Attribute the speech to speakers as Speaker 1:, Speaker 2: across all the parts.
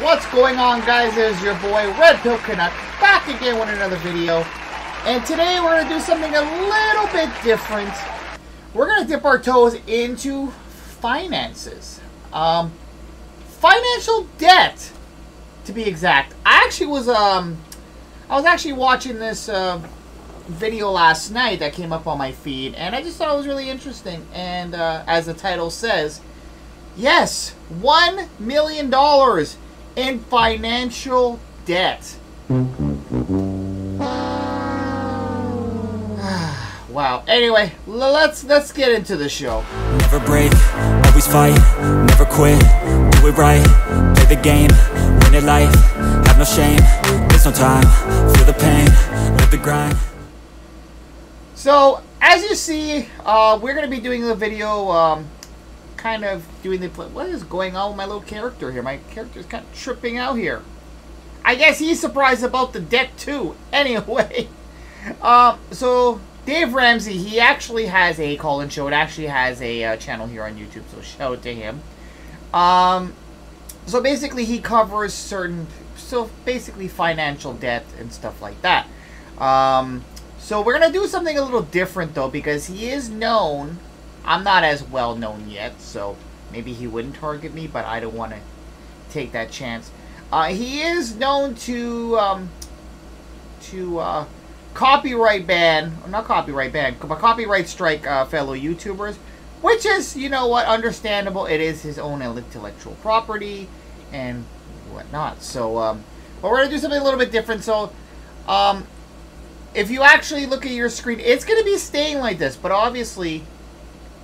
Speaker 1: What's going on, guys? It's your boy RedPillCanuck back again with another video, and today we're going to do something a little bit different. We're going to dip our toes into finances, financial debt, to be exact. I was actually watching this video last night that came up on my feed, and I just thought it was really interesting. And as the title says, yes, $1 million in financial debt. Wow. Anyway, let's get into the show.
Speaker 2: Never break, always fight, never quit, do it right, play the game, win it life, have no shame, there's no time, feel the pain, live the grind.
Speaker 1: So, as you see, we're going to be doing the video, kind of doing the... What is going on with my little character here? My character's kind of tripping out here. I guess he's surprised about the debt too. Anyway, so Dave Ramsey, he actually has a call-in show. It actually has a channel here on YouTube, so shout out to him. So basically he covers basically financial debt and stuff like that. So we're going to do something a little different though, because he is known... I'm not as well known yet, so maybe he wouldn't target me, but I don't want to take that chance. He is known to copyright ban, not copyright ban, but copyright strike fellow YouTubers, which is, you know what, understandable. It is his own intellectual property and whatnot. So, but we're gonna do something a little bit different. So, if you actually look at your screen, it's gonna be staying like this, but obviously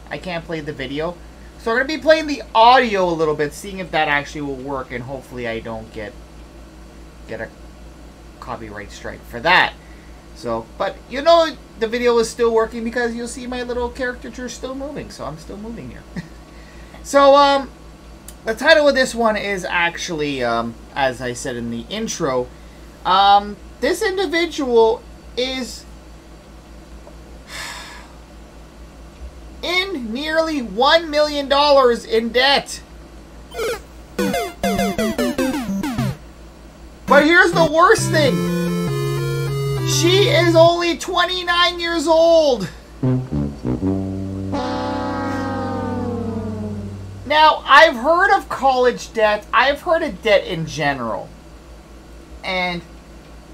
Speaker 1: I can't play the video. So we're going to be playing the audio a little bit, seeing if that actually will work, and hopefully I don't get a copyright strike for that. So, but you know the video is still working because you'll see my little caricature still moving, so I'm still moving here. So, the title of this one is actually, as I said in the intro, this individual is in nearly $1 million in debt. But here's the worst thing. She is only 29 years old. Now, I've heard of college debt. I've heard of debt in general. And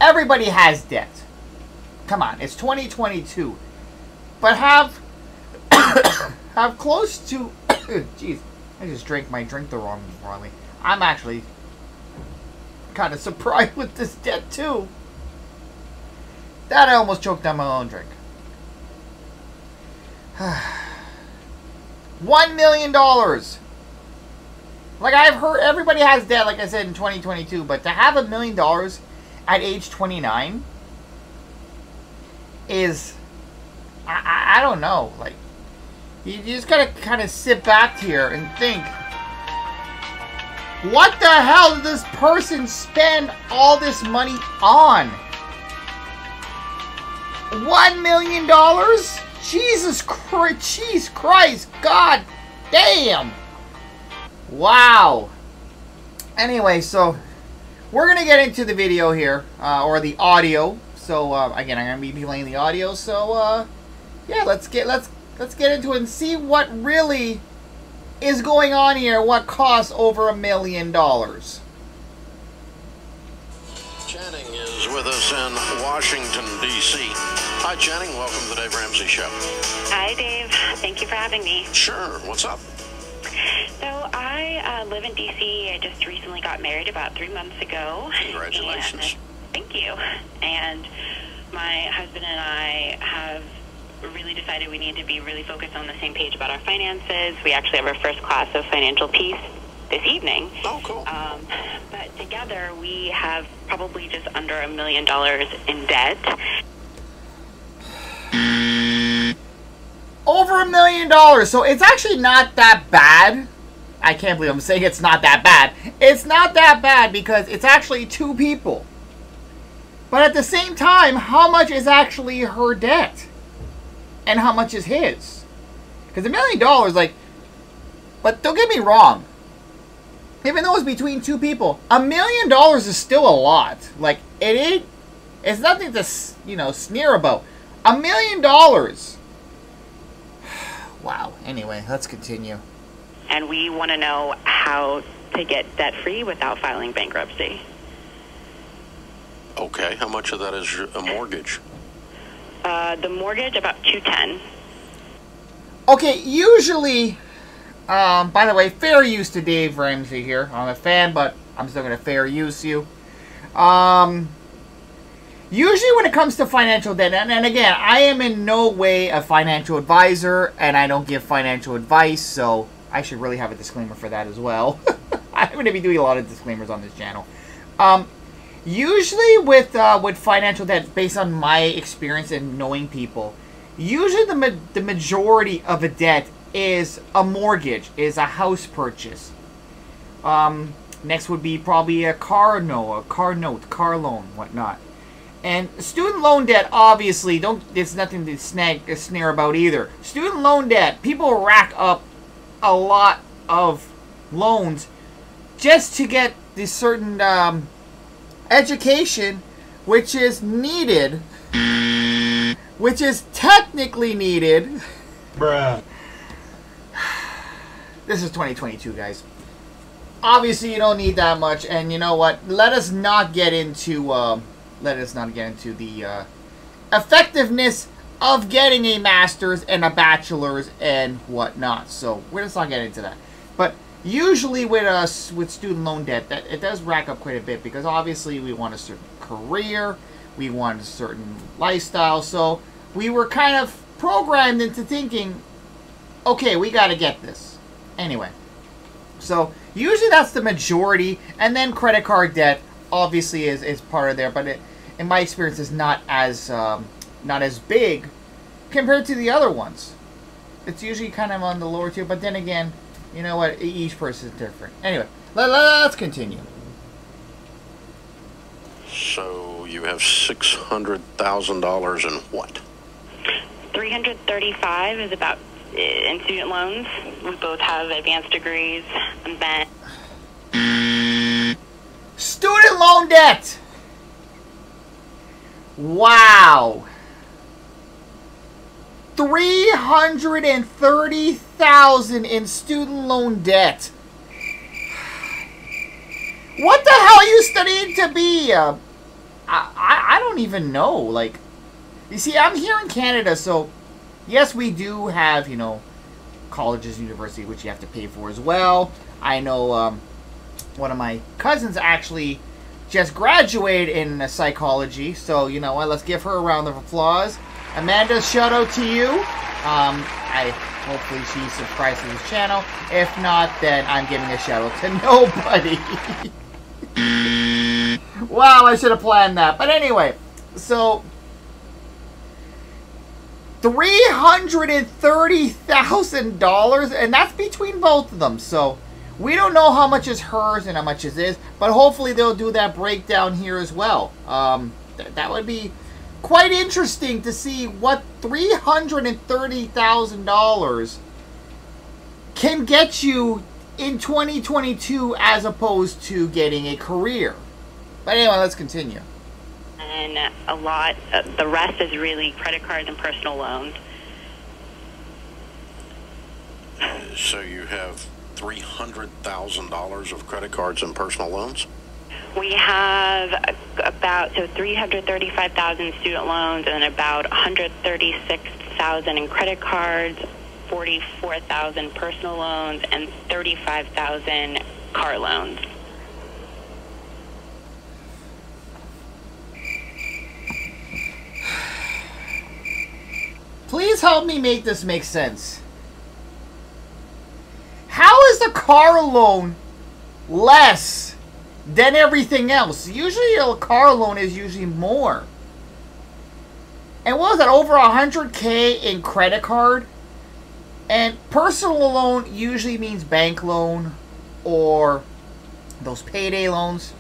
Speaker 1: everybody has debt. Come on, it's 2022. But have close to... Jeez, I just drank my drink the wrongly. I'm actually kind of surprised with this debt too. That I almost choked down my own drink. $1 million. Like, I've heard everybody has debt, like I said, in 2022, but to have $1 million at age 29 is... I don't know, like... You just gotta kind of sit back here and think, what the hell did this person spend all this money on? $1 million? Jesus Christ, God damn. Wow. Anyway, so we're gonna get into the video here, or the audio. So again, I'm gonna be playing the audio. So yeah, let's get into it and see what really is going on here. What costs over $1 million?
Speaker 3: Channing is with us in Washington, D.C. Hi, Channing. Welcome to the Dave Ramsey Show.
Speaker 4: Hi, Dave. Thank you for having me.
Speaker 3: Sure. What's up?
Speaker 4: So I live in D.C. I just recently got married about 3 months ago.
Speaker 3: Congratulations.
Speaker 4: Thank you. And my husband and I have really decided we need to be really focused on the same page about our finances. We actually have our first class of financial peace this evening.
Speaker 3: Oh, cool.
Speaker 4: But together we have probably just under $1 million in debt.
Speaker 1: Over $1 million. So it's actually not that bad. I can't believe I'm saying it's not that bad. It's not that bad because it's actually two people. But at the same time, how much is actually her debt? And how much is his? Because $1 million, like... But don't get me wrong. even though it's between two people, $1 million is still a lot. Like, it's nothing to, sneer about. $1 million. Wow. Anyway, let's continue.
Speaker 4: And we want to know how to get debt-free without filing bankruptcy.
Speaker 3: Okay, how much of that is a mortgage?
Speaker 4: The mortgage, about $210,000.
Speaker 1: Okay, usually, by the way, fair use to Dave Ramsey here. I'm a fan, but I'm still going to fair use you. Usually when it comes to financial debt, and again, I am in no way a financial advisor, and I don't give financial advice, so I should really have a disclaimer for that as well. I'm going to be doing a lot of disclaimers on this channel. Usually with financial debt, based on my experience and knowing people, usually the majority of a debt is a mortgage, is a house purchase. Next would be probably a car note, car loan, whatnot. And student loan debt, obviously, it's nothing to snare about either. Student loan debt, people rack up a lot of loans just to get this certain education, which is needed, which is technically needed.
Speaker 5: Bruh.
Speaker 1: This is 2022, guys. Obviously, you don't need that much, and you know what? Let us not get into the effectiveness of getting a master's and a bachelor's and whatnot. So we're just not getting into that. But usually with student loan debt, that it does rack up quite a bit, because obviously we want a certain career, we want a certain lifestyle. So we were kind of programmed into thinking, okay, we got to get this anyway. So usually that's the majority, and then credit card debt obviously is part of there, but it, in my experience, is not as big compared to the other ones. It's usually kind of on the lower tier, but then again, you know what? Each person is different. Anyway, let's continue.
Speaker 3: So you have $600,000 in what?
Speaker 4: $335,000 is about in student loans. We both have advanced degrees. And then
Speaker 1: student loan debt. Wow. $330,000 in student loan debt. What the hell are you studying to be? I don't even know. Like, you see, I'm here in Canada, so yes, we do have, colleges and universities, which you have to pay for as well. I know one of my cousins actually just graduated in psychology, so you know what? Let's give her a round of applause. Amanda, shout out to you. Hopefully she subscribes to this channel. If not, then I'm giving a shout out to nobody. Wow, I should have planned that. But anyway, so $330,000, and that's between both of them. So we don't know how much is hers and how much is his, but hopefully they'll do that breakdown here as well. That would be quite interesting to see what $330,000 can get you in 2022 as opposed to getting a career. But anyway, let's continue.
Speaker 4: And the rest is really credit cards and personal loans.
Speaker 3: So you have $300,000 of credit cards and personal loans?
Speaker 4: We have about $335,000 student loans and about $136,000 in credit cards, $44,000 personal loans, and $35,000 car loans.
Speaker 1: Please help me make this make sense. How is the car loan less than everything else? Usually a car loan is usually more. And what was that, over $100K in credit card? And personal loan usually means bank loan or those payday loans.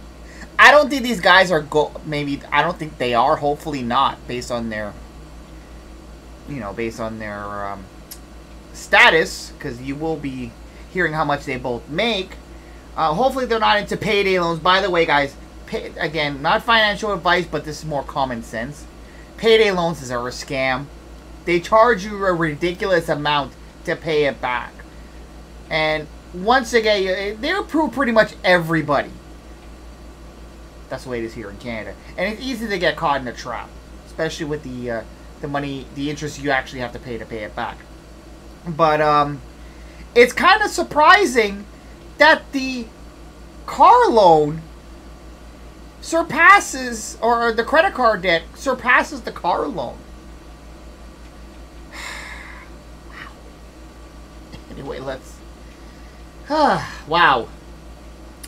Speaker 1: I don't think these guys are I don't think they are, hopefully not, based on their status, because you will be hearing how much they both make. Hopefully they're not into payday loans. By the way, guys, again, not financial advice, but this is more common sense. Payday loans are a scam. They charge you a ridiculous amount to pay it back. And once again, they approve pretty much everybody. That's the way it is here in Canada. And it's easy to get caught in a trap, especially with the money, the interest you actually have to pay it back. But it's kind of surprising that the car loan surpasses, or the credit card debt surpasses the car loan. Anyway, let's... wow.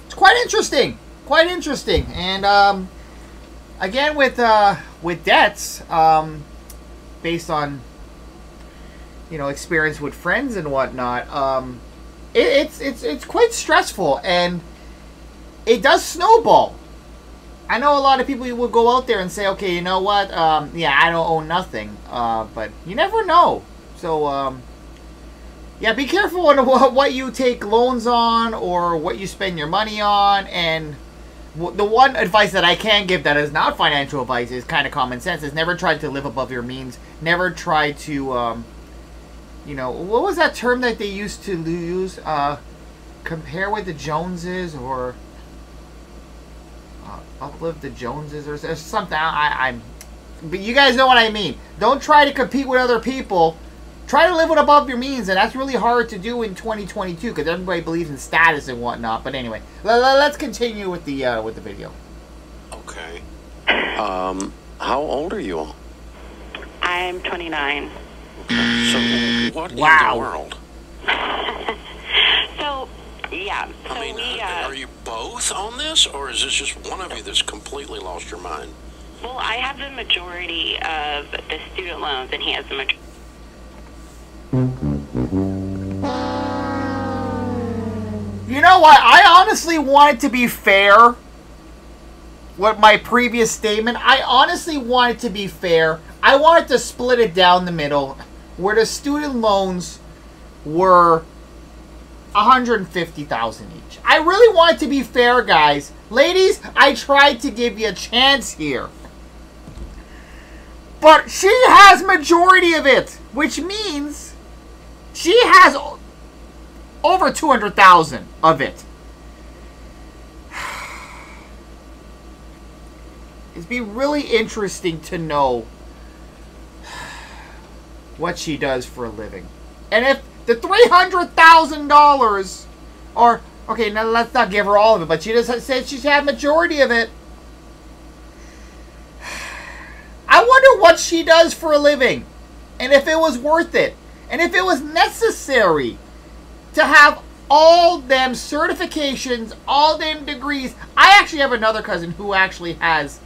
Speaker 1: It's quite interesting. Quite interesting. And, again, with debts, based on, you know, experience with friends and whatnot, it's quite stressful, and it does snowball. I know a lot of people will go out there and say, okay, you know what, yeah, I don't own nothing, but you never know. So, yeah, be careful on what you take loans on or what you spend your money on. And the one advice that I can give that is not financial advice is kind of common sense, is never try to live above your means. Never try to, you know, what was that term that they used to use? Compare with the Joneses, or uplift the Joneses, or something. But you guys know what I mean. Don't try to compete with other people. Try to live it above your means, and that's really hard to do in 2022 because everybody believes in status and whatnot. But anyway, let's continue with the video.
Speaker 3: Okay. How old are you all?
Speaker 4: I'm 29.
Speaker 3: Okay. So what in the world?
Speaker 4: So, yeah. So
Speaker 3: I mean, are you both on this, or is this just one of you that's completely lost your mind?
Speaker 4: Well, I have the majority of the student loans, and he has the majority.
Speaker 1: You know what? I honestly want it to be fair. With my previous statement, I honestly want it to be fair. I wanted to split it down the middle, where the student loans were $150,000 each. I really want it to be fair, guys. Ladies, I tried to give you a chance here. But she has majority of it, which means she has over $200,000 of it. It'd be really interesting to know what she does for a living. And if the $300,000, or, okay, now let's not give her all of it, but she just said she's had majority of it. I wonder what she does for a living, and if it was worth it, and if it was necessary to have all them certifications, all them degrees. I actually have another cousin who actually has,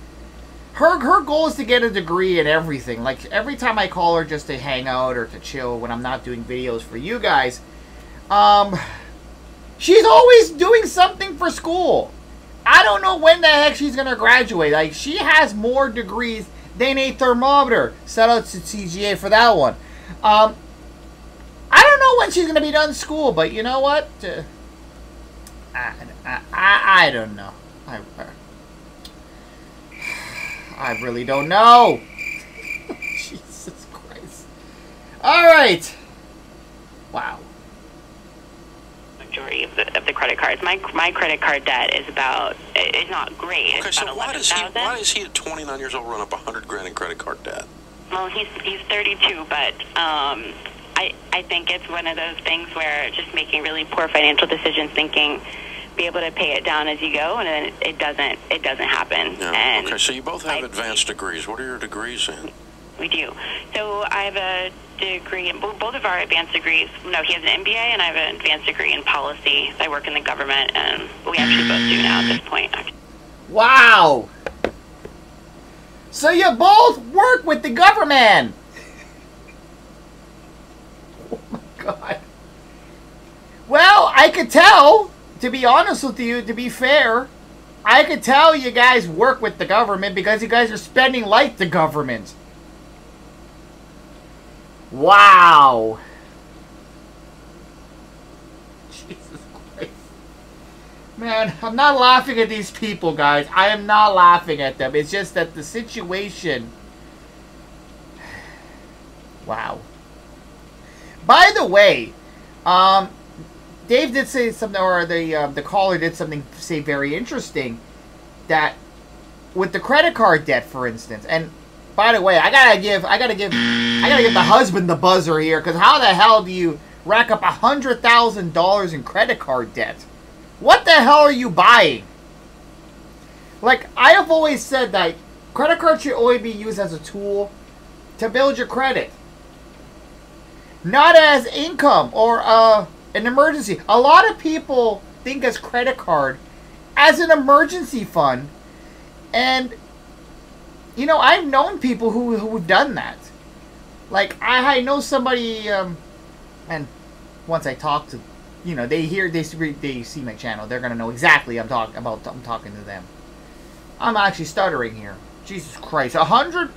Speaker 1: her goal is to get a degree in everything. Like, every time I call her just to hang out or to chill when I'm not doing videos for you guys, she's always doing something for school. I don't know when the heck she's going to graduate. Like, she has more degrees than a thermometer. Shout out to TGA for that one. I don't know when she's going to be done school, but you know what? I don't know. I really don't know. Jesus Christ. All right. Wow.
Speaker 4: Majority of the credit cards. My credit card debt is about, it's not great.
Speaker 3: Okay,
Speaker 4: it's
Speaker 3: so
Speaker 4: about
Speaker 3: why does he at 29 years old run up $100,000 in credit card debt?
Speaker 4: Well, he's 32, but I think it's one of those things where just making really poor financial decisions, thinking be able to pay it down as you go, and then it doesn't happen.
Speaker 3: Yeah.
Speaker 4: And
Speaker 3: okay, so you both have advanced degrees. What are your degrees in?
Speaker 4: We do. So I have a degree in both of our advanced degrees. No, he has an MBA, and I have an advanced degree in policy. So I work in the government, and we actually both do now at this point.
Speaker 1: Wow. So you both work with the government. Oh my God. Well, I could tell, to be honest with you, to be fair, I could tell you guys work with the government because you guys are spending like the government. Wow. Jesus Christ. Man, I'm not laughing at these people, guys. I am not laughing at them. It's just that the situation... Wow. By the way, Dave did say something, or the caller did something say very interesting, that with the credit card debt, for instance, and by the way, I gotta give the husband the buzzer here, because how the hell do you rack up $100,000 in credit card debt? What the hell are you buying? Like, I have always said that credit cards should always be used as a tool to build your credit, not as income or an emergency. A lot of people think as credit card as an emergency fund, and you know, I've known people who've done that. Like, I know somebody, and once I talk to, you know, they see my channel, they're gonna know exactly I'm talking to them. I'm actually stuttering here. Jesus Christ, $1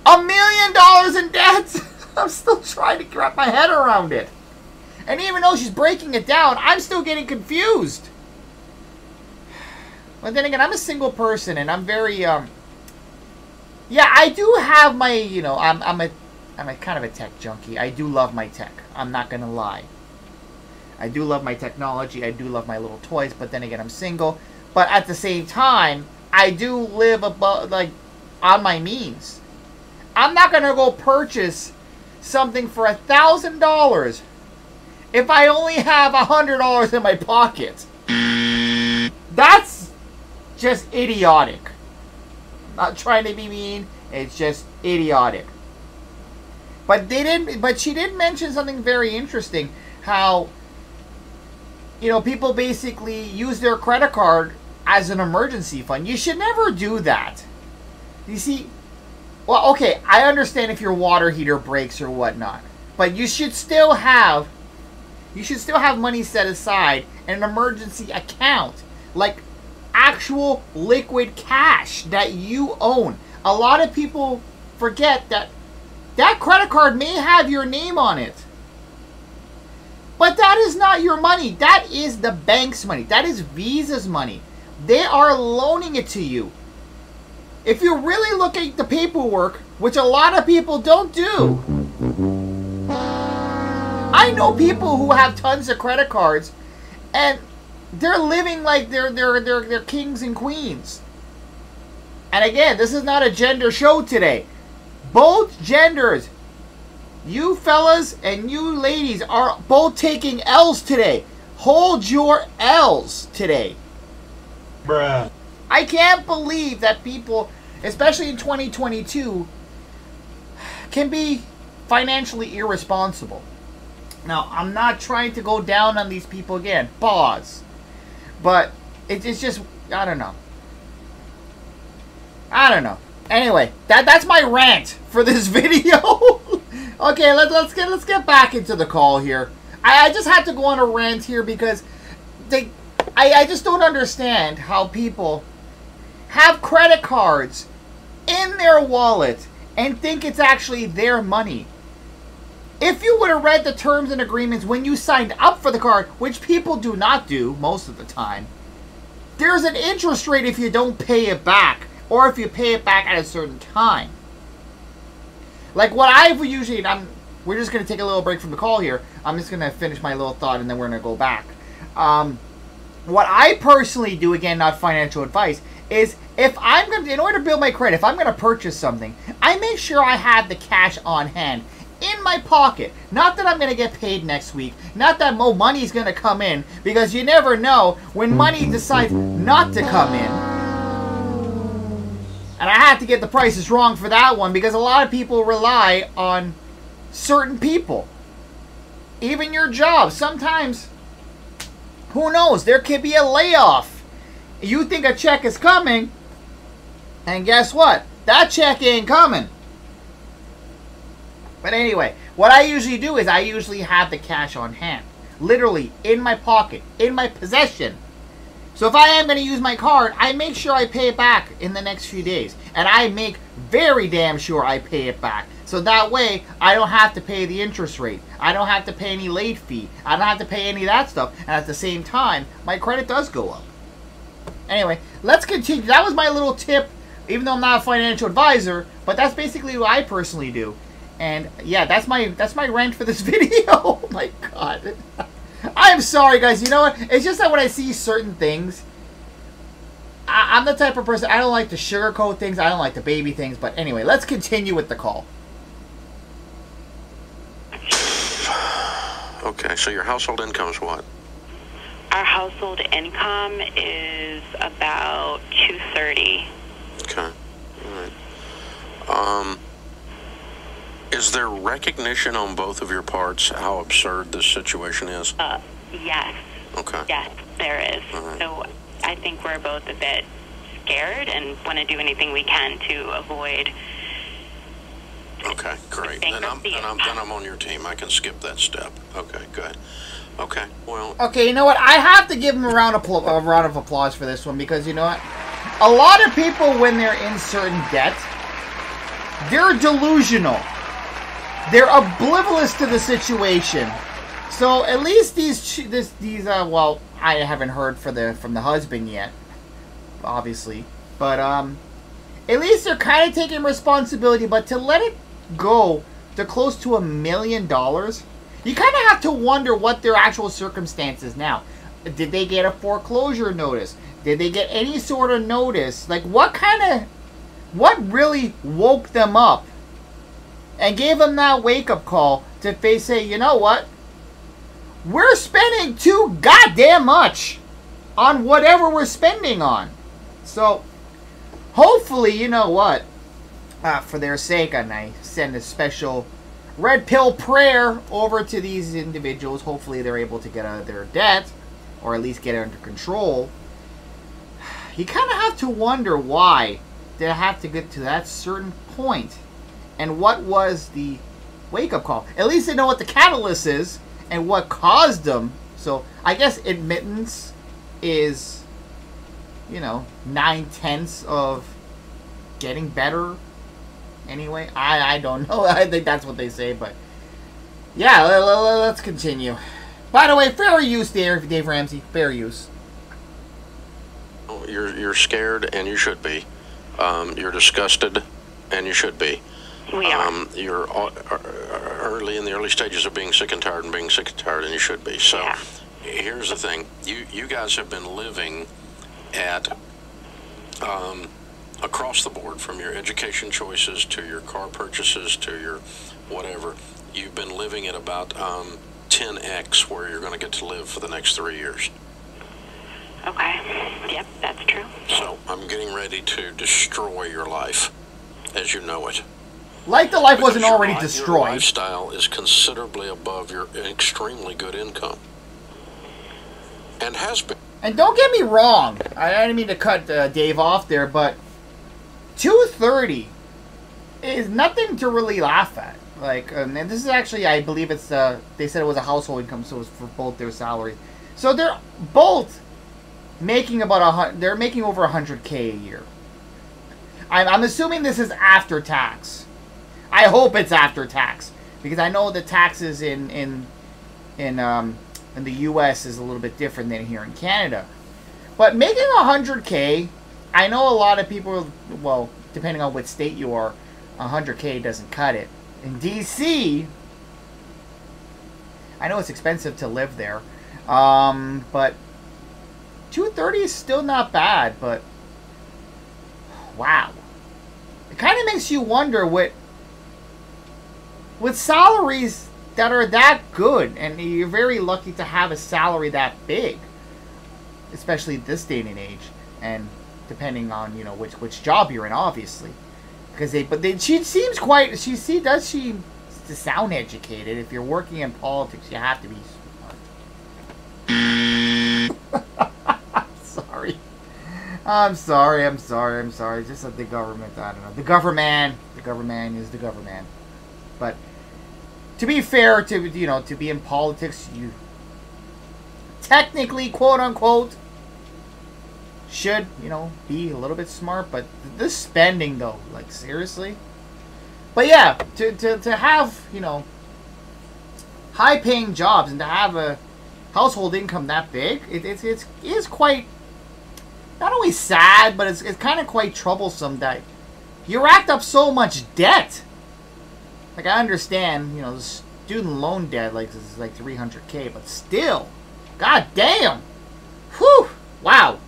Speaker 1: million in debt. I'm still trying to wrap my head around it. And even though she's breaking it down, I'm still getting confused. But then again, I'm a single person, and I'm very, yeah, I do have my, you know, I'm a kind of a tech junkie. I do love my tech. I'm not gonna lie. I do love my technology. I do love my little toys. But then again, I'm single. But at the same time, I do live above, like, on my means. I'm not gonna go purchase something for $1,000 if I only have $100 in my pocket. That's just idiotic. I'm not trying to be mean. It's just idiotic. But she did mention something very interesting. How, you know, people basically use their credit card as an emergency fund. You should never do that. You see, well, okay, I understand if your water heater breaks or whatnot, but you should still have money set aside in an emergency account, like actual liquid cash that you own. A lot of people forget that that credit card may have your name on it, but that is not your money. That is the bank's money. That is Visa's money. They are loaning it to you. If you really look at the paperwork, which a lot of people don't do, I know people who have tons of credit cards, and they're living like they're kings and queens. And again, this is not a gender show today. Both genders, you fellas and you ladies, are both taking L's today. Hold your L's today.
Speaker 5: Bruh.
Speaker 1: I can't believe that people, especially in 2022, can be financially irresponsible. Now, I'm not trying to go down on these people again. Pause. But it's just, I don't know. I don't know. Anyway, that's my rant for this video. Okay, let's get back into the call here. I just had to go on a rant here because I just don't understand how people have credit cards in their wallet and think it's actually their money. If you would have read the terms and agreements when you signed up for the card, which people do not do most of the time, there's an interest rate if you don't pay it back, or if you pay it back at a certain time. Like what I've usually, we're just going to take a little break from the call here. I'm just going to finish my little thought and then we're going to go back. What I personally do, again, not financial advice, is if I'm going to, in order to build my credit, if I'm going to purchase something, I make sure I have the cash on hand in my pocket. Not that I'm going to get paid next week. Not that more money is going to come in, because you never know when money decides not to come in. And I had to get the prices wrong for that one, because a lot of people rely on certain people. Even your job. Sometimes, who knows, there could be a layoff. You think a check is coming, and guess what? That check ain't coming. But anyway, what I usually do is I usually have the cash on hand. Literally, in my pocket, in my possession. So if I am going to use my card, I make sure I pay it back in the next few days. And I make very damn sure I pay it back. So that way, I don't have to pay the interest rate. I don't have to pay any late fee. I don't have to pay any of that stuff. And at the same time, my credit does go up. Anyway, let's continue. That was my little tip, even though I'm not a financial advisor, but that's basically what I personally do. And yeah, that's my rant for this video. Oh my god. I'm sorry, guys. You know what? It's just that when I see certain things, I'm the type of person, I don't like to sugarcoat things. I don't like to baby things. But anyway, let's continue with the call.
Speaker 3: Okay, so your household income is what?
Speaker 4: Our household income is about $230,000.
Speaker 3: Okay, all right. Is there recognition on both of your parts how absurd this situation is?
Speaker 4: Yes.
Speaker 3: Okay.
Speaker 4: Yes, there is.
Speaker 3: Right.
Speaker 4: So I think we're both a bit scared and want to do anything we can to avoid.
Speaker 3: Okay, great. Then I'm on your team. I can skip that step. Okay, good. Okay, well.
Speaker 1: Okay, you know what? I have to give him a round of applause for this one, because you know what? A lot of people, when they're in certain debt, they're delusional. They're oblivious to the situation. So at least these well, I haven't heard from the husband yet, obviously, but at least they're kind of taking responsibility. But to let it go to close to $1 million, you kind of have to wonder what their actual circumstances now. Did they get a foreclosure notice? Did they get any sort of notice? Like, what really woke them up and gave them that wake-up call to say, you know what? We're spending too goddamn much on whatever we're spending on. So, hopefully, you know what? For their sake, and I send a special red pill prayer over to these individuals. Hopefully, they're able to get out of their debt, or at least get it under control. You kind of have to wonder why they have to get to that certain point. And what was the wake-up call? At least they know what the catalyst is and what caused them. So I guess admittance is, you know, 9/10 of getting better. Anyway, I don't know. I think that's what they say, but yeah, let's continue. By the way, fair use, Dave Ramsey. Fair use.
Speaker 3: You're scared, and you should be. You're disgusted, and you should be.
Speaker 4: We are.
Speaker 3: You're in the early stages of being sick and tired, and you should be. So,
Speaker 4: Yeah.
Speaker 3: Here's the thing: you guys have been living at across the board, from your education choices to your car purchases to your whatever. You've been living at about 10x where you're going to get to live for the next 3 years.
Speaker 4: Okay. Yep, that's true.
Speaker 3: So I'm getting ready to destroy your life as you know it.
Speaker 1: Like the life wasn't
Speaker 3: Because
Speaker 1: already
Speaker 3: Your
Speaker 1: destroyed.
Speaker 3: lifestyle is considerably above your extremely good income. And has been.
Speaker 1: And don't get me wrong, I didn't mean to cut Dave off there, but $230 is nothing to really laugh at. Like, and this is actually, I believe it's, they said it was a household income, so it was for both their salaries. So they're both making about they're making over $100K a year. I'm assuming this is after tax. I hope it's after tax, because I know the taxes in the U.S. is a little bit different than here in Canada. But making $100K, I know a lot of people, well, depending on what state you are, $100K doesn't cut it. In D.C., I know it's expensive to live there, but $230 is still not bad. But wow, it kind of makes you wonder with salaries that are that good, and you're very lucky to have a salary that big, especially this day and age, and depending on, you know, which job you're in, obviously, because she seems quite, she seems to sound educated. If you're working in politics, you have to be smart. I'm sorry. Just that the government, I don't know. The government is the government. But to be fair, to be in politics, you technically, quote unquote, should, be a little bit smart. But this spending, though, like, seriously, But yeah, to have, you know, high-paying jobs and to have a household income that big, it is quite, not only sad, but it's kind of quite troublesome that you racked up so much debt. Like, I understand, you know, the student loan debt, like, is like $300K, but still, god damn. Whew, wow.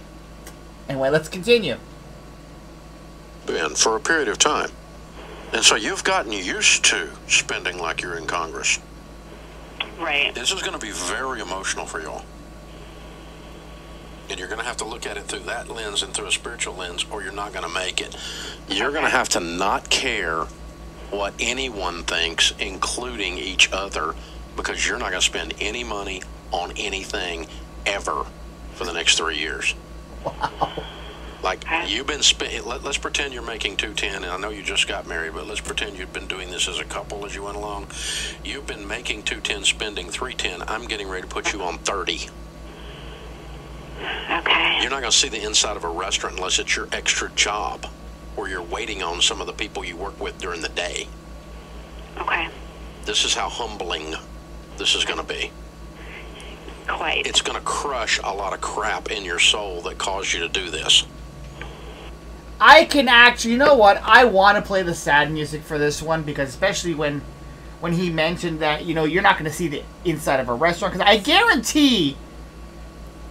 Speaker 1: Anyway, let's continue.
Speaker 3: And for a period of time. And so you've gotten used to spending like you're in Congress.
Speaker 4: Right.
Speaker 3: This is going to be very emotional for y'all. And you're going to have to look at it through that lens and through a spiritual lens, or you're not going to make it. You're going to have to not care what anyone thinks, including each other, because you're not going to spend any money on anything ever for the next 3 years.
Speaker 1: Wow.
Speaker 3: Like, you've been let's pretend you're making $210, and I know you just got married, but let's pretend you've been doing this as a couple as you went along. You've been making $210, spending $310. I'm getting ready to put you on 30.
Speaker 4: Okay.
Speaker 3: You're not going to see the inside of a restaurant unless it's your extra job, or you're waiting on some of the people you work with during the day.
Speaker 4: Okay.
Speaker 3: This is how humbling this is going to be.
Speaker 4: Quite.
Speaker 3: It's going to crush a lot of crap in your soul that caused you to do this.
Speaker 1: I can actually, you know what? I want to play the sad music for this one, because especially when he mentioned that, you know, you're not going to see the inside of a restaurant, because I guarantee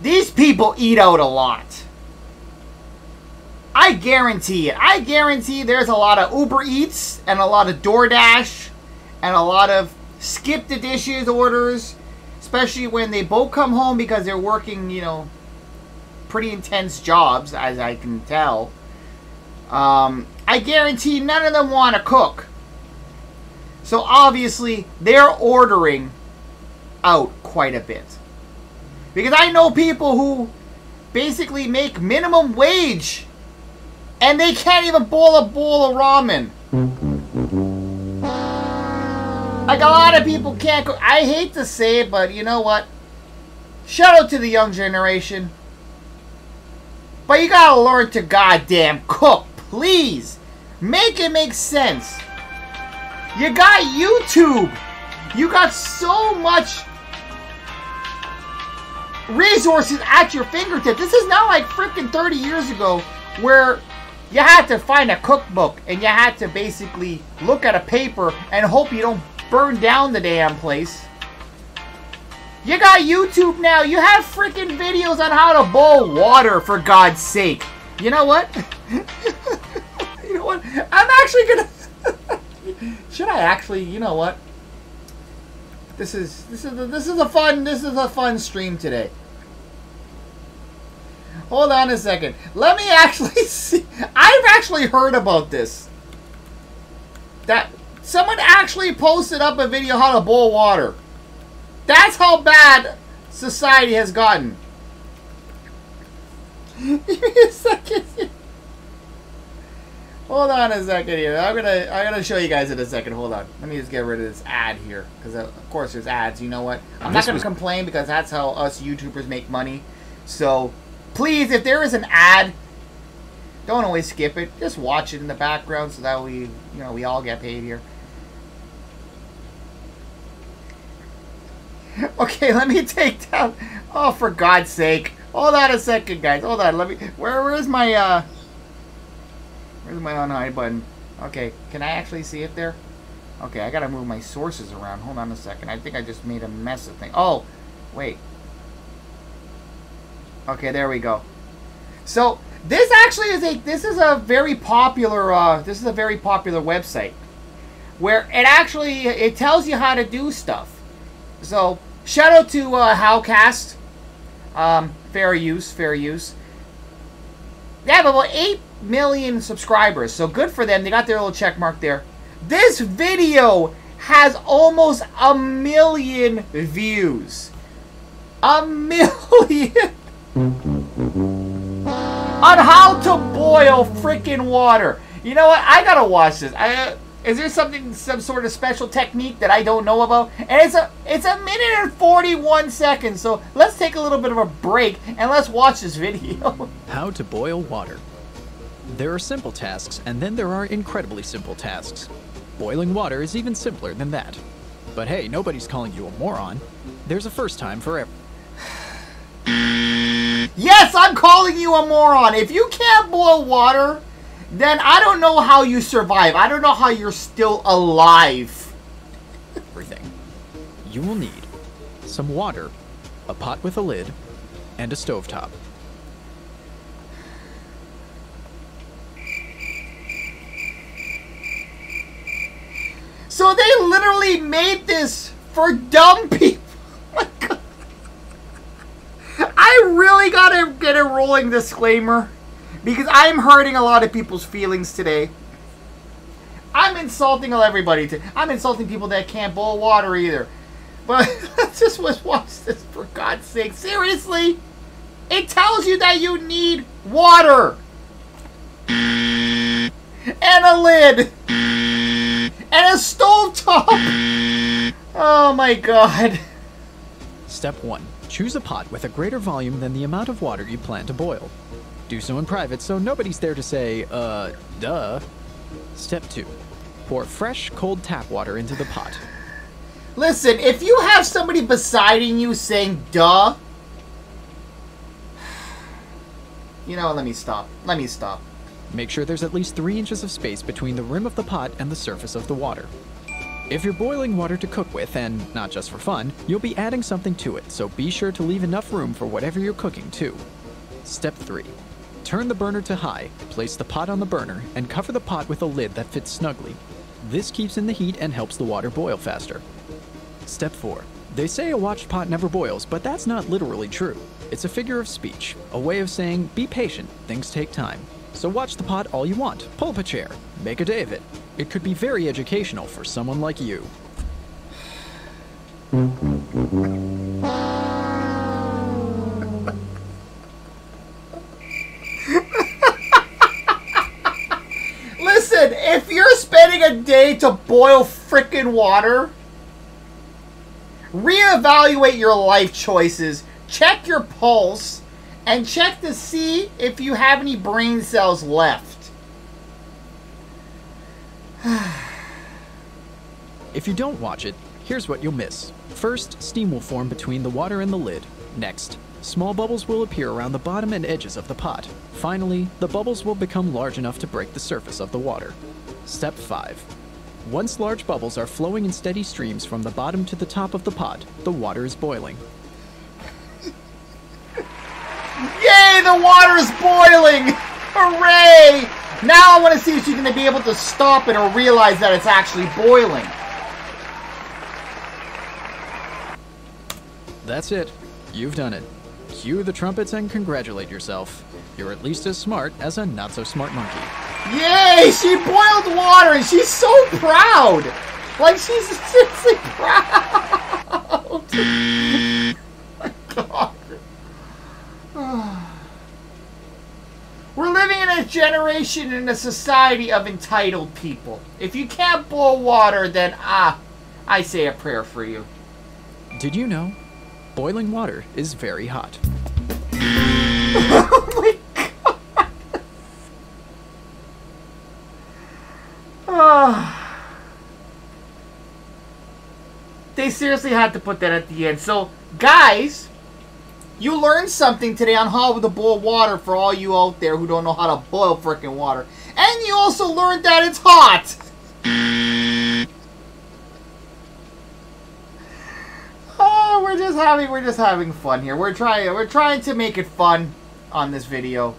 Speaker 1: these people eat out a lot. I guarantee it. I guarantee there's a lot of Uber Eats and a lot of DoorDash and a lot of skip the dishes orders, especially when they both come home because they're working, you know, pretty intense jobs, as I can tell. I guarantee none of them want to cook. So obviously, they're ordering out quite a bit. Because I know people who basically make minimum wage and they can't even boil a bowl of ramen. Like, a lot of people can't cook. I hate to say it, but you know what? Shout out to the young generation. But you gotta learn to goddamn cook, please. Make it make sense. You got YouTube. You got so much resources at your fingertips. This is not like freaking 30 years ago where you had to find a cookbook and you had to basically look at a paper and hope you don't burn down the damn place. You got YouTube now. You have freaking videos on how to boil water, for God's sake. You know what? You know what? I'm actually gonna should I actually, you know what? This is a fun stream today. Hold on a second. Let me actually see. I've actually heard about this. That someone actually posted up a video how to boil water. That's how bad society has gotten. Give me a second. Hold on a second here. I'm gonna show you guys in a second. Hold on. Let me just get rid of this ad here, because of course there's ads. You know what? I'm not gonna complain, because that's how us YouTubers make money. So please, if there is an ad, don't always skip it. Just watch it in the background so that we all get paid here. Okay, let me take down. Oh, for God's sake! Hold on a second, guys. Hold on. Let me. Where's my Where's my unhide button? Okay, can I actually see it there? Okay, I gotta move my sources around. Hold on a second. I think I just made a mess of things. Oh, wait. Okay, there we go. So this actually is a very popular website where it tells you how to do stuff. So shout out to Howcast. Fair use. They have about 8 million subscribers, so good for them. They got their little check mark there. This video has almost 1 million views. 1 million on how to boil freaking water. You know what? I gotta watch this. Is there some sort of special technique that I don't know about? And it's a minute and 41 seconds. So let's take a little bit of a break and let's watch this video.
Speaker 6: How to boil water. There are simple tasks, and then there are incredibly simple tasks. Boiling water is even simpler than that. But hey, nobody's calling you a moron. There's a first time for every.
Speaker 1: Yes, I'm calling you a moron. If you can't boil water, then I don't know how you survive. I don't know how you're still alive.
Speaker 6: Everything. You will need some water, a pot with a lid, and a stovetop.
Speaker 1: So they literally made this for dumb people. I really gotta get a rolling disclaimer because I'm hurting a lot of people's feelings today. I'm insulting everybody. I'm insulting people that can't boil water either. But let's just watch this for God's sake. Seriously? It tells you that you need water. And a lid. And a stovetop. Oh my God.
Speaker 6: Step 1. Choose a pot with a greater volume than the amount of water you plan to boil. Do so in private so nobody's there to say, duh. Step 2. Pour fresh, cold tap water into the pot.
Speaker 1: Listen, if you have somebody beside you saying, duh, you know, let me stop.
Speaker 6: Make sure there's at least 3 inches of space between the rim of the pot and the surface of the water. If you're boiling water to cook with, and not just for fun, you'll be adding something to it, so be sure to leave enough room for whatever you're cooking too. Step 3. Turn the burner to high, place the pot on the burner, and cover the pot with a lid that fits snugly. This keeps in the heat and helps the water boil faster. Step 4. They say a watched pot never boils, but that's not literally true. It's a figure of speech, a way of saying, be patient, things take time. So watch the pot all you want, pull up a chair, make a day of it. It could be very educational for someone like you.
Speaker 1: Listen, if you're spending a day to boil frickin' water, reevaluate your life choices, check your pulse, and check to see if you have any brain cells left.
Speaker 6: If you don't watch it, here's what you'll miss. First, steam will form between the water and the lid. Next, small bubbles will appear around the bottom and edges of the pot. Finally, the bubbles will become large enough to break the surface of the water. Step 5. Once large bubbles are flowing in steady streams from the bottom to the top of the pot, the water is boiling.
Speaker 1: Yay, the water's boiling! Hooray! Now I want to see if she's going to be able to stop it or realize that it's actually boiling.
Speaker 6: That's it. You've done it. Cue the trumpets and congratulate yourself. You're at least as smart as a not-so-smart monkey.
Speaker 1: Yay! She boiled water and she's so proud! Like, she's seriously proud! Oh my God. We're living in a generation, in a society of entitled people. If you can't boil water, then, I say a prayer for you.
Speaker 6: Did you know? Boiling water is very hot.
Speaker 1: Oh my God. They seriously had to put that at the end. So, guys, you learned something today on how to boil water for all you out there who don't know how to boil frickin' water. And you also learned that it's hot. Oh, we're just having fun here. We're trying to make it fun on this video.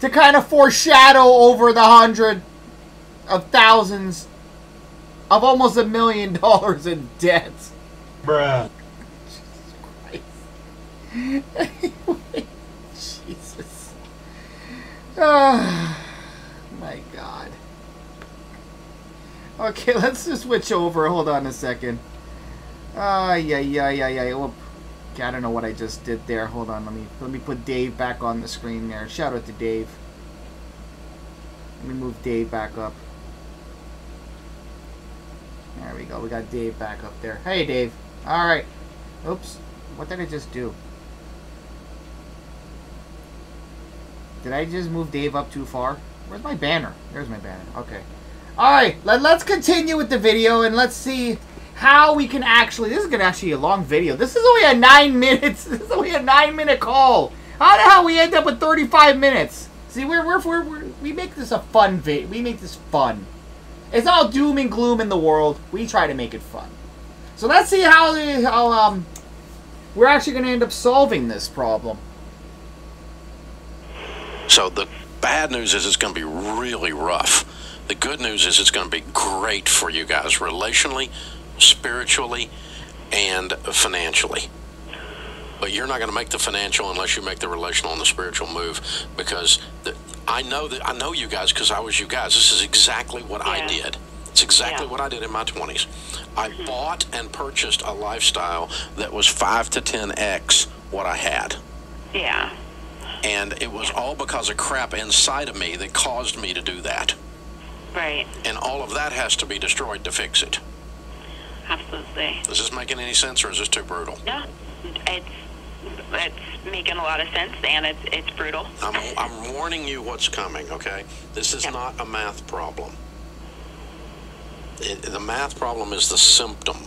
Speaker 1: To kind of foreshadow over the hundred of thousands of almost $1 million in debt.
Speaker 5: Bruh.
Speaker 1: Anyway, Jesus. Oh, my God. Okay, let's just switch over. Hold on a second. Yeah. Whoop. Okay, I don't know what I just did there. Hold on. Let me put Dave back on the screen there. Shout out to Dave. Let me move Dave back up. There we go. We got Dave back up there. Hey, Dave. All right. Oops. What did I just do? Did I just move Dave up too far? Where's my banner? There's my banner. Okay. Alright, let's continue with the video and let's see how we can actually... This is going to actually be a long video. This is only a 9 minutes. This is only a 9-minute call. How the hell we end up with 35 minutes? See, we make this a fun video. We make this fun. It's all doom and gloom in the world. We try to make it fun. So let's see how we're actually going to end up solving this problem.
Speaker 3: So the bad news is it's going to be really rough. The good news is it's going to be great for you guys relationally, spiritually, and financially. But you're not going to make the financial unless you make the relational and the spiritual move, because I know you guys because I was you guys. This is exactly what I did. It's exactly what I did in my 20s. I bought and purchased a lifestyle that was 5 to 10x what I had.
Speaker 4: Yeah.
Speaker 3: And it was all because of crap inside of me that caused me to do that.
Speaker 4: Right.
Speaker 3: And all of that has to be destroyed to fix it.
Speaker 4: Absolutely.
Speaker 3: Is this making any sense, or is this too brutal?
Speaker 4: No, it's making a lot of sense, and it's brutal.
Speaker 3: I'm warning you what's coming, okay? This is not a math problem. The math problem is the symptom.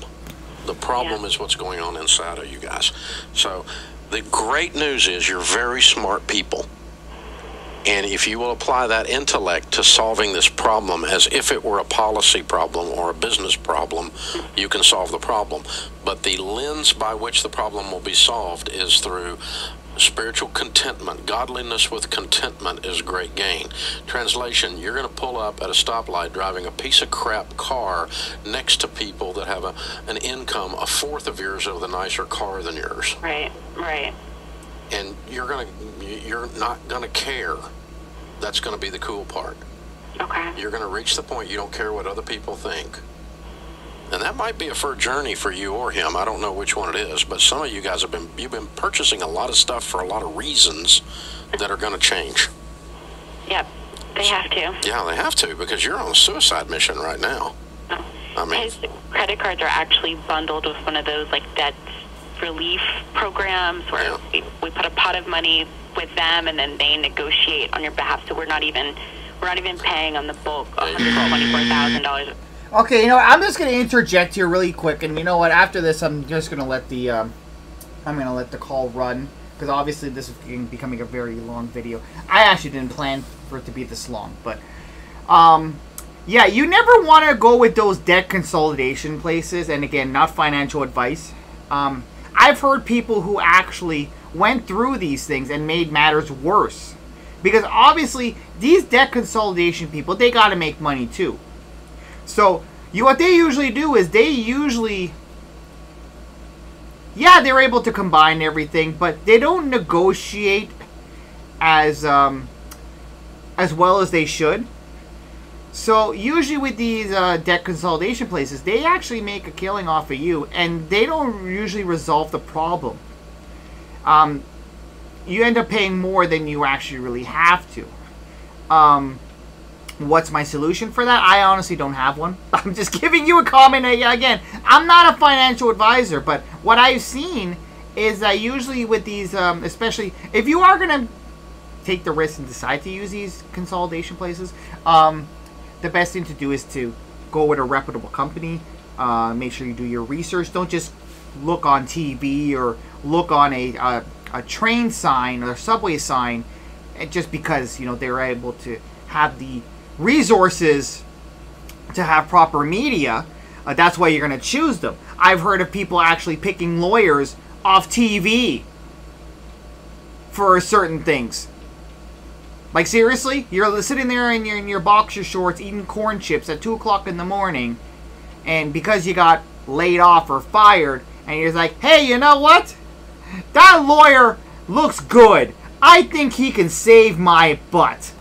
Speaker 3: The problem is what's going on inside of you guys. So the great news is you're very smart people. And if you will apply that intellect to solving this problem as if it were a policy problem or a business problem, you can solve the problem. But the lens by which the problem will be solved is through spiritual contentment. Godliness with contentment is great gain. Translation, you're going to pull up at a stoplight driving a piece of crap car next to people that have an income a fourth of yours with a nicer car than yours.
Speaker 4: Right, right.
Speaker 3: And you're not going to care. That's going to be the cool part.
Speaker 4: Okay.
Speaker 3: You're going to reach the point you don't care what other people think. And that might be a fair journey for you or him. I don't know which one it is, but some of you guys you've been purchasing a lot of stuff for a lot of reasons that are going to change.
Speaker 4: Yep, they have to.
Speaker 3: Yeah, they have to, because you're on a suicide mission right now.
Speaker 4: Oh.
Speaker 3: I mean,
Speaker 4: his credit cards are actually bundled with one of those like debt relief programs where we put a pot of money with them and then they negotiate on your behalf, so we're not even paying on the bulk $124,000.
Speaker 1: Okay, you know what? I'm just going to interject here really quick, and you know what? After this, I'm just going to let the call run, because obviously this is becoming a very long video. I actually didn't plan for it to be this long, but yeah, you never want to go with those debt consolidation places, and again, not financial advice. I've heard people who actually went through these things and made matters worse, because obviously these debt consolidation people, they got to make money too. So what they usually do is they're able to combine everything, but they don't negotiate as well as they should. So usually with these debt consolidation places, they actually make a killing off of you, and they don't usually resolve the problem. You end up paying more than you actually really have to. What's my solution for that? I honestly don't have one. I'm just giving you a comment. Again, I'm not a financial advisor, but what I've seen is that usually with these, especially if you are going to take the risk and decide to use these consolidation places, the best thing to do is to go with a reputable company. Make sure you do your research. Don't just look on TV or look on a train sign or a subway sign just because, you know, they're able to have the resources to have proper media. That's why you're going to choose them. I've heard of people actually picking lawyers off TV for certain things. Like, seriously? You're sitting there in your boxer shorts eating corn chips at 2 o'clock in the morning, and because you got laid off or fired, and you're like, hey, you know what? That lawyer looks good. I think he can save my butt.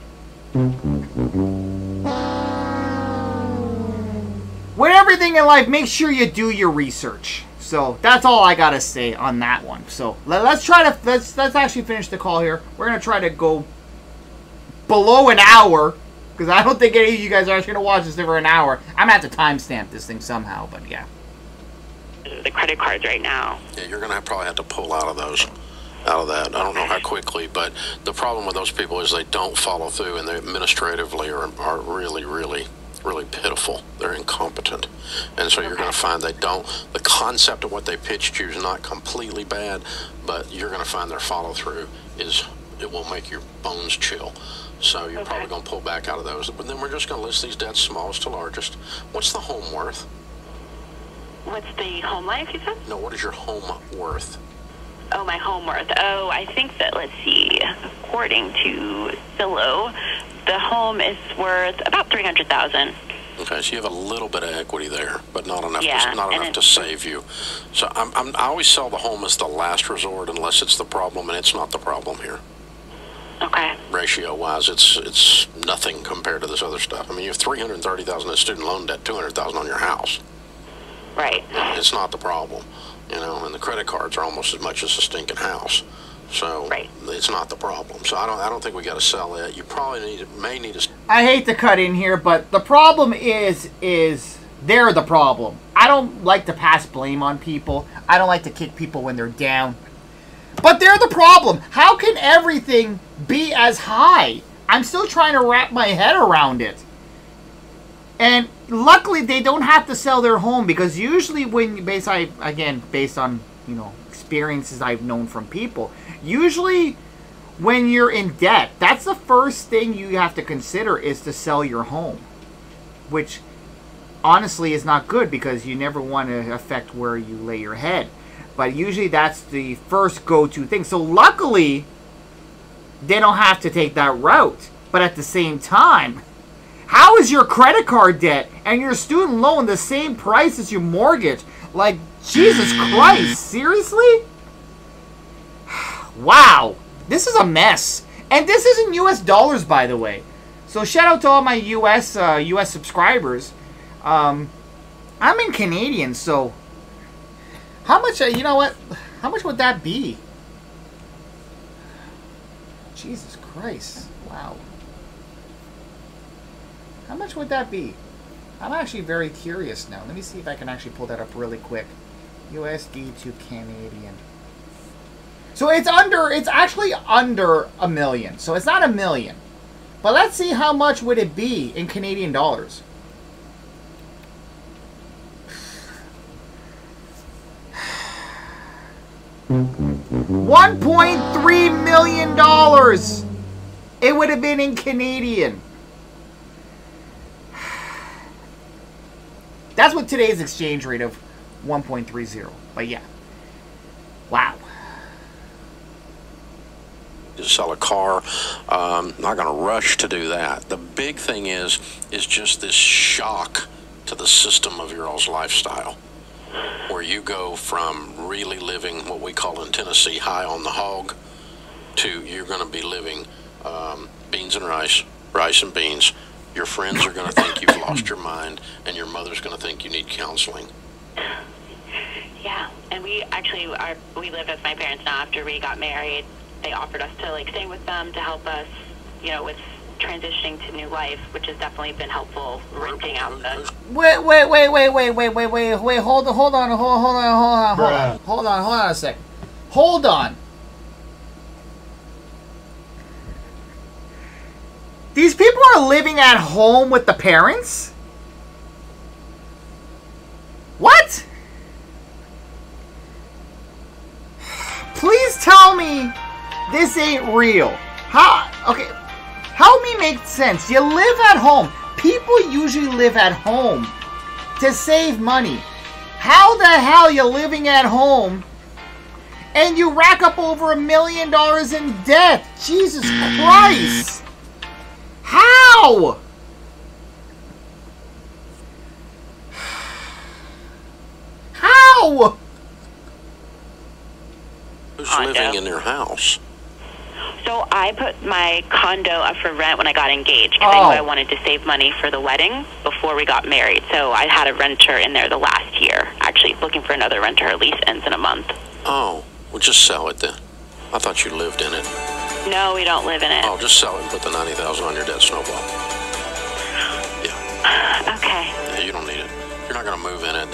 Speaker 1: With everything in life, make sure you do your research. So that's all I gotta say on that one. So let's actually finish the call here. We're gonna try to go below an hour, because I don't think any of you guys are actually gonna watch this for an hour. I'm gonna have to timestamp this thing somehow, but yeah.
Speaker 4: The credit cards right now.
Speaker 3: Yeah, you're gonna probably have to pull out of that. I don't know how quickly, but the problem with those people is they don't follow through, and they administratively are really, really really pitiful. They're incompetent. And so you're going to find the concept of what they pitched you is not completely bad, but you're going to find their follow-through it will make your bones chill. So you're probably going to pull back out of those. But then we're just going to list these debts smallest to largest. What's the home worth?
Speaker 4: What's the home life, you said?
Speaker 3: No, what is your home worth?
Speaker 4: Oh, my home worth. Oh, I think that, let's see, according to Zillow, the home is worth about $300,000.
Speaker 3: Okay, so you have a little bit of equity there, but not enough.
Speaker 4: Yeah,
Speaker 3: Not enough to save you. So I always sell the home as the last resort, unless it's the problem, and it's not the problem here.
Speaker 4: Okay.
Speaker 3: Ratio-wise, it's nothing compared to this other stuff. I mean, you have $330,000 in student loan debt, $200,000 on your house.
Speaker 4: Right.
Speaker 3: It's not the problem, and the credit cards are almost as much as a stinking house. So it's not the problem. So I don't think we got to sell it. You probably may need to.
Speaker 1: I hate to cut in here, but the problem is they're the problem. I don't like to pass blame on people. I don't like to kick people when they're down. But they're the problem. How can everything be as high? I'm still trying to wrap my head around it. And luckily, they don't have to sell their home, because usually when based on experiences I've known from people, usually when you're in debt, that's the first thing you have to consider, is to sell your home, which honestly is not good, because you never want to affect where you lay your head. But usually that's the first go-to thing. So luckily, they don't have to take that route. But at the same time, how is your credit card debt and your student loan the same price as your mortgage? Like, Jesus Christ, seriously? Wow, this is a mess. And this is in US dollars, by the way. So shout out to all my US subscribers. I'm in Canadian, so how much, you know what? How much would that be? Jesus Christ, wow. How much would that be? I'm actually very curious now. Let me see if I can actually pull that up really quick. USD to Canadian. So it's actually under $1 million. So it's not $1 million. But let's see how much would it be in Canadian dollars. $1.3 million. It would have been in Canadian. That's what today's exchange rate of 1.30. But yeah. Wow.
Speaker 3: To sell a car, not going to rush to do that. The big thing is just this shock to the system of your all's lifestyle, where you go from really living what we call in Tennessee high on the hog, to you're going to be living beans and rice and beans. Your friends are going to think you've lost your mind, and your mother's going to think you need counseling.
Speaker 4: Yeah, and we live with my parents now. After we got married, they offered us to stay with them to help us, with transitioning to new life, which has definitely been helpful. Renting out the.
Speaker 1: Wait! Hold on a sec. Hold on. These people are living at home with the parents? What? Please tell me this ain't real. How? Okay. Help me make sense. You live at home. People usually live at home to save money. How the hell are you living at home and you rack up over $1 million in debt? Jesus Christ. How? How?
Speaker 3: Who's living in your house?
Speaker 4: So I put my condo up for rent when I got engaged, because I knew I wanted to save money for the wedding before we got married. So I had a renter in there the last year, actually looking for another renter. Our lease ends in a month.
Speaker 3: Oh, well, just sell it then. I thought you lived in it.
Speaker 4: No, we don't live in it.
Speaker 3: Oh, just sell it and put the $90,000 on your debt snowball. Yeah.
Speaker 4: Okay.
Speaker 3: Yeah, you don't need it. You're not going to move in it.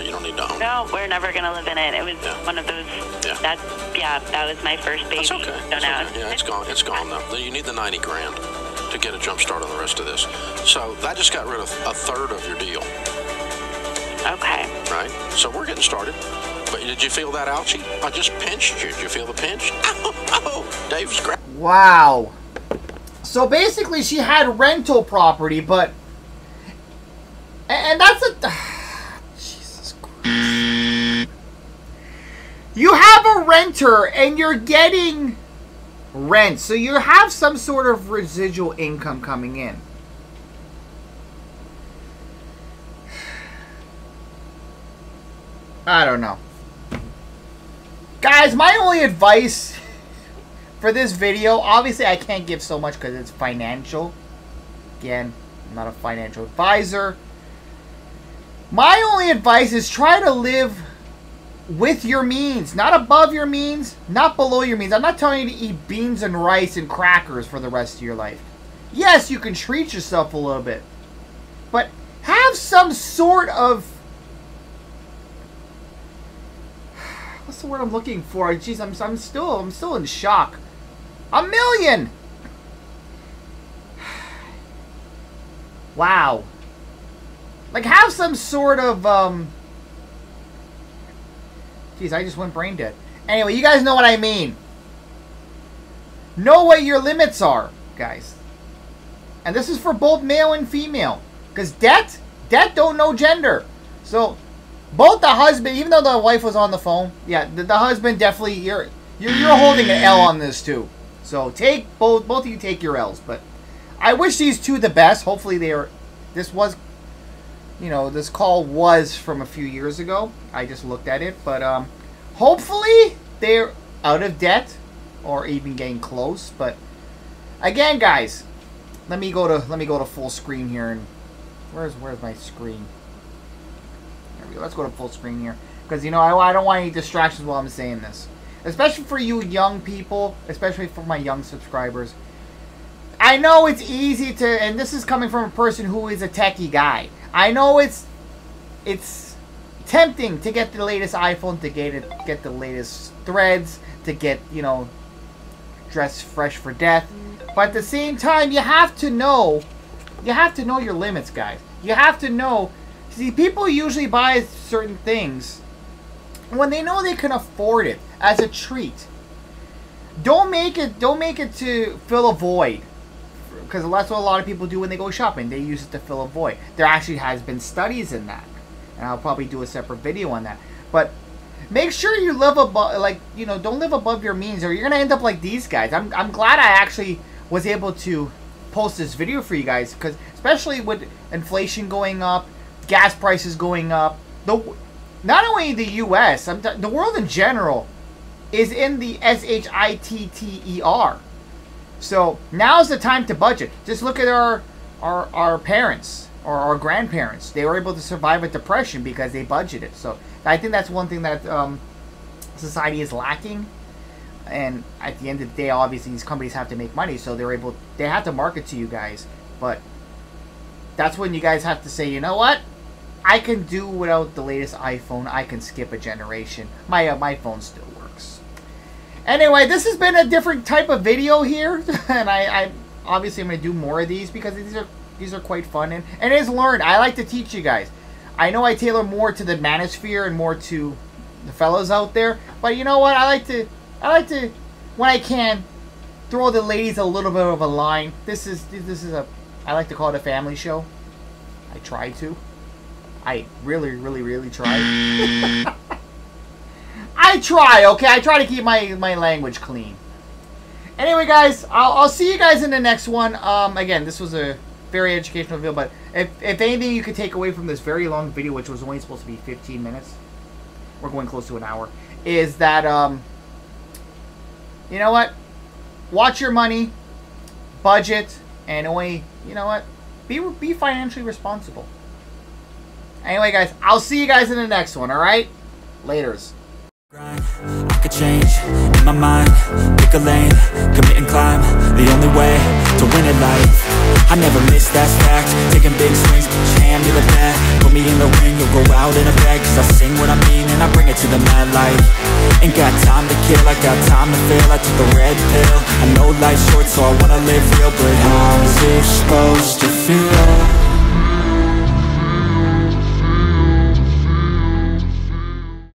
Speaker 3: You don't need to own it.
Speaker 4: No, we're never going to live in it. It was one of those.
Speaker 3: Yeah.
Speaker 4: That was my first baby.
Speaker 3: That's okay.
Speaker 4: So now
Speaker 3: okay. Yeah, it's gone. It's gone though. You need the $90,000. to get a jump start on the rest of this. So that just got rid of a third of your deal.
Speaker 4: Okay.
Speaker 3: Right? So we're getting started. But did you feel that ouchie? I just pinched you. Did you feel the pinch? Oh, Dave's great.
Speaker 1: Wow. So basically she had rental property, but... And that's a... Jesus Christ. You have a renter and you're getting rent. So you have some sort of residual income coming in. I don't know. Guys, my only advice for this video, obviously I can't give so much because it's financial. Again, I'm not a financial advisor. My only advice is try to live with your means. Not above your means, not below your means. I'm not telling you to eat beans and rice and crackers for the rest of your life. Yes, you can treat yourself a little bit. But have some sort of... What's the word I'm looking for? Jeez, I'm still in shock. $1 million! Wow. Like, have some sort of, Jeez, I just went brain dead. Anyway, you guys know what I mean. Know what your limits are, guys. And this is for both male and female. Because debt don't know gender. So, both the husband, even though the wife was on the phone, yeah, the husband definitely, you're holding an L on this too. So take both of you take your L's. But I wish these two the best. Hopefully they are. This was, you know, this call was from a few years ago. I just looked at it, but hopefully they're out of debt or even getting close. But again, guys, let me go to full screen here. And where's my screen? Let's go to full screen here. Because, you know, I don't want any distractions while I'm saying this. Especially for you young people. Especially for my young subscribers. I know it's easy to... And this is coming from a person who is a techie guy. I know it's tempting to get the latest iPhone. To get the latest threads. To get, you know, dressed fresh for death. But at the same time, you have to know... You have to know your limits, guys. You have to know... See, people usually buy certain things when they know they can afford it as a treat. Don't make it to fill a void, because that's what a lot of people do when they go shopping. They use it to fill a void. There actually has been studies in that, and I'll probably do a separate video on that. But make sure you live above, like, you know, don't live above your means, or you're gonna end up like these guys. I'm glad I actually was able to post this video for you guys, because especially with inflation going up. Gas prices going up. Not only the U.S., the world in general is in the SHITTER. So now's the time to budget. Just look at our parents or our grandparents. They were able to survive a depression because they budgeted. So I think that's one thing that society is lacking. And at the end of the day, obviously these companies have to make money, so they have to market to you guys. But that's when you guys have to say, you know what? I can do without the latest iPhone. I can skip a generation. My phone still works. Anyway, this has been a different type of video here, and I obviously I'm going to do more of these because these are quite fun and it is learned. I like to teach you guys. I know I tailor more to the manosphere and more to the fellows out there, but you know what? I like to when I can throw the ladies a little bit of a line. This is I like to call it a family show. I try to. I really try. I try, okay? I try to keep my language clean. Anyway, guys, I'll see you guys in the next one. Again, this was a very educational video, but if anything you could take away from this very long video, which was only supposed to be 15 minutes, we're going close to an hour, is that, you know what? Watch your money, budget, and only, you know what? Be financially responsible. Anyway, guys, I'll see you guys in the next one, alright? Laters.
Speaker 2: I could change in my mind, pick a lane, commit and climb, the only way to win at life. I never miss, that's fact, taking big swings, put your hand to the bat, put me in the ring, you'll go out in a bag, cause I sing what I mean and I bring it to the mad light. Ain't got time to kill, I got time to feel. I took the red pill. I know life's short, so I wanna live real. But how's it supposed to feel?